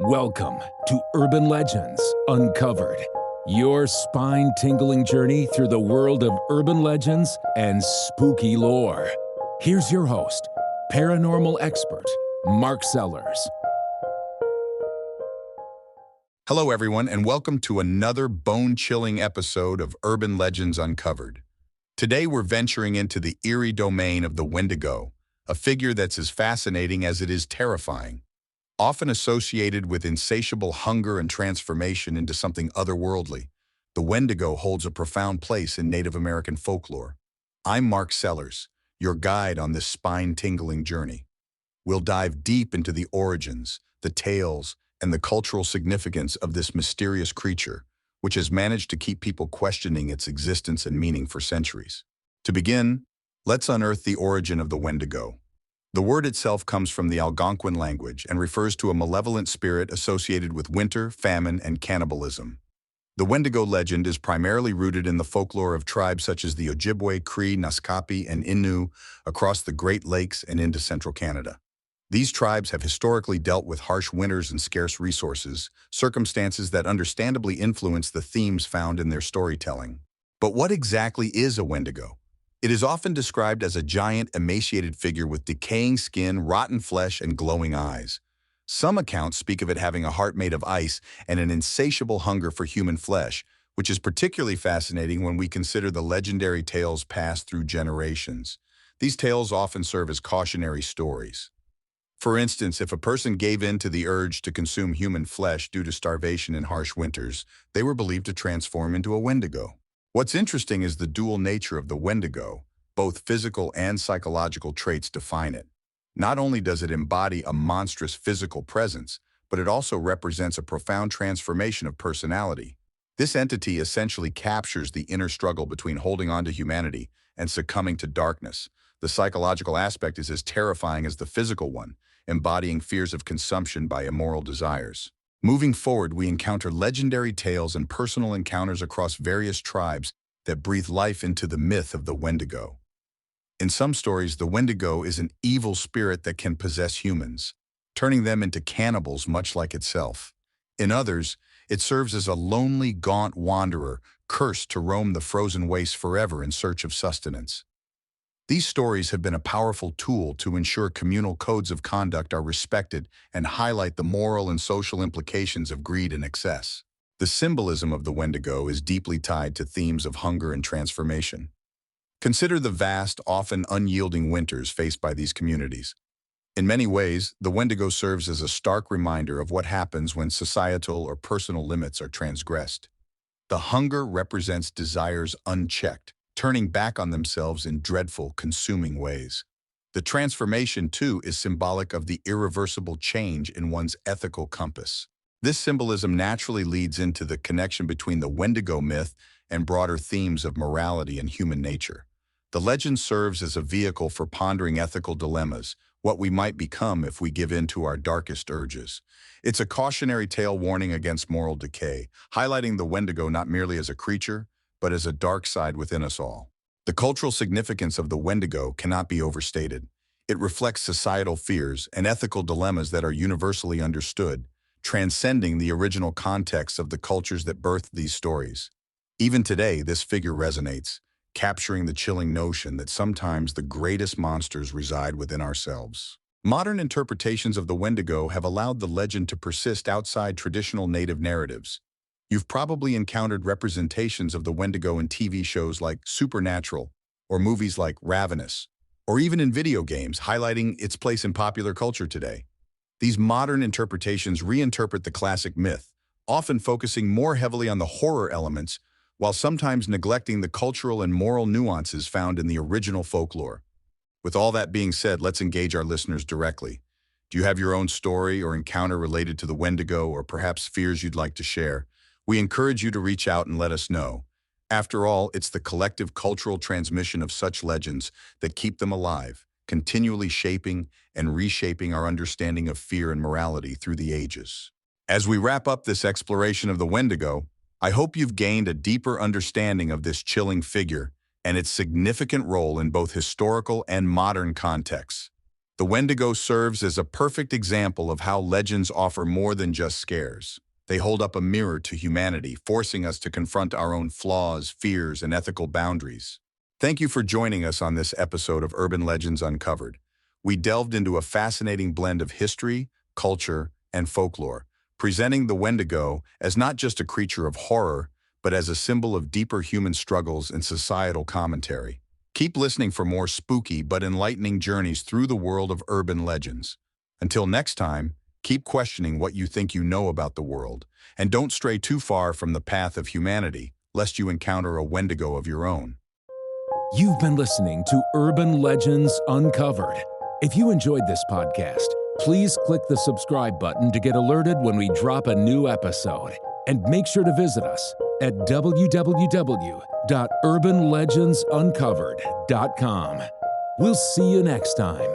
Welcome to Urban Legends Uncovered, your spine-tingling journey through the world of urban legends and spooky lore. Here's your host, paranormal expert, Mark Sellers. Hello, everyone, and welcome to another bone-chilling episode of Urban Legends Uncovered. Today, we're venturing into the eerie domain of the Wendigo, a figure that's as fascinating as it is terrifying. Often associated with insatiable hunger and transformation into something otherworldly, the Wendigo holds a profound place in Native American folklore. I'm Mark Sellers, your guide on this spine-tingling journey. We'll dive deep into the origins, the tales, and the cultural significance of this mysterious creature, which has managed to keep people questioning its existence and meaning for centuries. To begin, let's unearth the origin of the Wendigo. The word itself comes from the Algonquin language and refers to a malevolent spirit associated with winter, famine, and cannibalism. The Wendigo legend is primarily rooted in the folklore of tribes such as the Ojibwe, Cree, Naskapi, and Innu across the Great Lakes and into central Canada. These tribes have historically dealt with harsh winters and scarce resources, circumstances that understandably influence the themes found in their storytelling. But what exactly is a Wendigo? It is often described as a giant, emaciated figure with decaying skin, rotten flesh, and glowing eyes. Some accounts speak of it having a heart made of ice and an insatiable hunger for human flesh, which is particularly fascinating when we consider the legendary tales passed through generations. These tales often serve as cautionary stories. For instance, if a person gave in to the urge to consume human flesh due to starvation in harsh winters, they were believed to transform into a Wendigo. What's interesting is the dual nature of the Wendigo. Both physical and psychological traits define it. Not only does it embody a monstrous physical presence, but it also represents a profound transformation of personality. This entity essentially captures the inner struggle between holding on to humanity and succumbing to darkness. The psychological aspect is as terrifying as the physical one, embodying fears of consumption by immoral desires. Moving forward, we encounter legendary tales and personal encounters across various tribes that breathe life into the myth of the Wendigo. In some stories, the Wendigo is an evil spirit that can possess humans, turning them into cannibals much like itself. In others, it serves as a lonely, gaunt wanderer, cursed to roam the frozen wastes forever in search of sustenance. These stories have been a powerful tool to ensure communal codes of conduct are respected and highlight the moral and social implications of greed and excess. The symbolism of the Wendigo is deeply tied to themes of hunger and transformation. Consider the vast, often unyielding winters faced by these communities. In many ways, the Wendigo serves as a stark reminder of what happens when societal or personal limits are transgressed. The hunger represents desires unchecked, turning back on themselves in dreadful, consuming ways. The transformation, too, is symbolic of the irreversible change in one's ethical compass. This symbolism naturally leads into the connection between the Wendigo myth and broader themes of morality and human nature. The legend serves as a vehicle for pondering ethical dilemmas, what we might become if we give in to our darkest urges. It's a cautionary tale warning against moral decay, highlighting the Wendigo not merely as a creature, but as a dark side within us all. The cultural significance of the Wendigo cannot be overstated. It reflects societal fears and ethical dilemmas that are universally understood, transcending the original context of the cultures that birthed these stories. Even today, this figure resonates, capturing the chilling notion that sometimes the greatest monsters reside within ourselves. Modern interpretations of the Wendigo have allowed the legend to persist outside traditional native narratives. You've probably encountered representations of the Wendigo in TV shows like Supernatural, or movies like Ravenous, or even in video games, highlighting its place in popular culture today. These modern interpretations reinterpret the classic myth, often focusing more heavily on the horror elements, while sometimes neglecting the cultural and moral nuances found in the original folklore. With all that being said, let's engage our listeners directly. Do you have your own story or encounter related to the Wendigo, or perhaps fears you'd like to share? We encourage you to reach out and let us know. After all, it's the collective cultural transmission of such legends that keep them alive, continually shaping and reshaping our understanding of fear and morality through the ages. As we wrap up this exploration of the Wendigo, I hope you've gained a deeper understanding of this chilling figure and its significant role in both historical and modern contexts. The Wendigo serves as a perfect example of how legends offer more than just scares. They hold up a mirror to humanity, forcing us to confront our own flaws, fears, and ethical boundaries. Thank you for joining us on this episode of Urban Legends Uncovered. We delved into a fascinating blend of history, culture, and folklore, presenting the Wendigo as not just a creature of horror, but as a symbol of deeper human struggles and societal commentary. Keep listening for more spooky but enlightening journeys through the world of urban legends. Until next time, keep questioning what you think you know about the world, and don't stray too far from the path of humanity, lest you encounter a Wendigo of your own. You've been listening to Urban Legends Uncovered. If you enjoyed this podcast, please click the subscribe button to get alerted when we drop a new episode. And make sure to visit us at www.urbanlegendsuncovered.com. We'll see you next time.